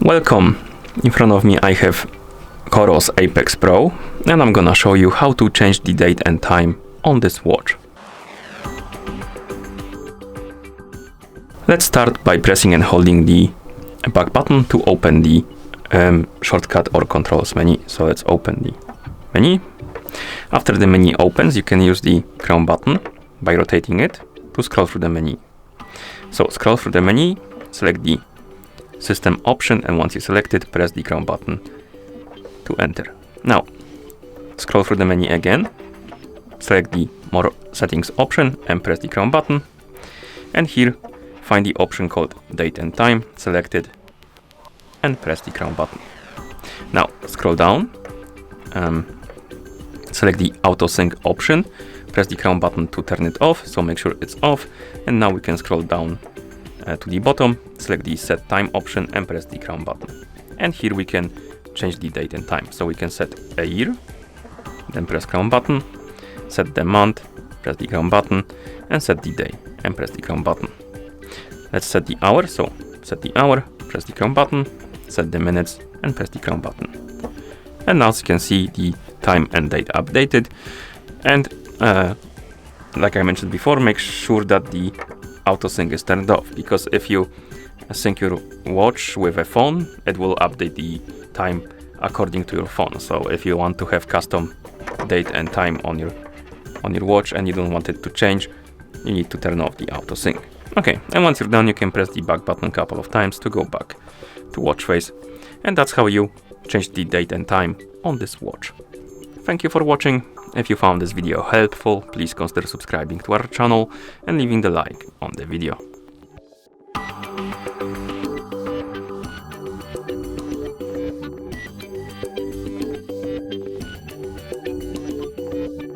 Welcome. In front of me I have Coros Apex Pro and I'm gonna show you how to change the date and time on this watch. Let's start by pressing and holding the back button to open the shortcut or controls menu. So let's open the menu. After the menu opens, you can use the crown button by rotating it to scroll through the menu. So scroll through the menu, select the system option, and once you select it, press the crown button to enter. Now scroll through the menu again, select the more settings option and press the crown button, and here find the option called date and time, select it and press the crown button. Now scroll down, select the auto sync option, press the crown button to turn it off, so make sure it's off, and now we can scroll down to the bottom, select the set time option and press the crown button. And here we can change the date and time. So we can set a year, then press crown button, set the month, press the crown button, and set the day and press the crown button. Let's set the hour, so set the hour, press the crown button, set the minutes and press the crown button. And now you can see the time and date updated. And like I mentioned before, make sure that the auto sync is turned off, because if you sync your watch with a phone, it will update the time according to your phone. So if you want to have custom date and time on your watch and you don't want it to change, you need to turn off the auto sync. Okay, and once you're done, you can press the back button a couple of times to go back to watch face, and that's how you change the date and time on this watch. Thank you for watching. If you found this video helpful, please consider subscribing to our channel and leaving the like on the video.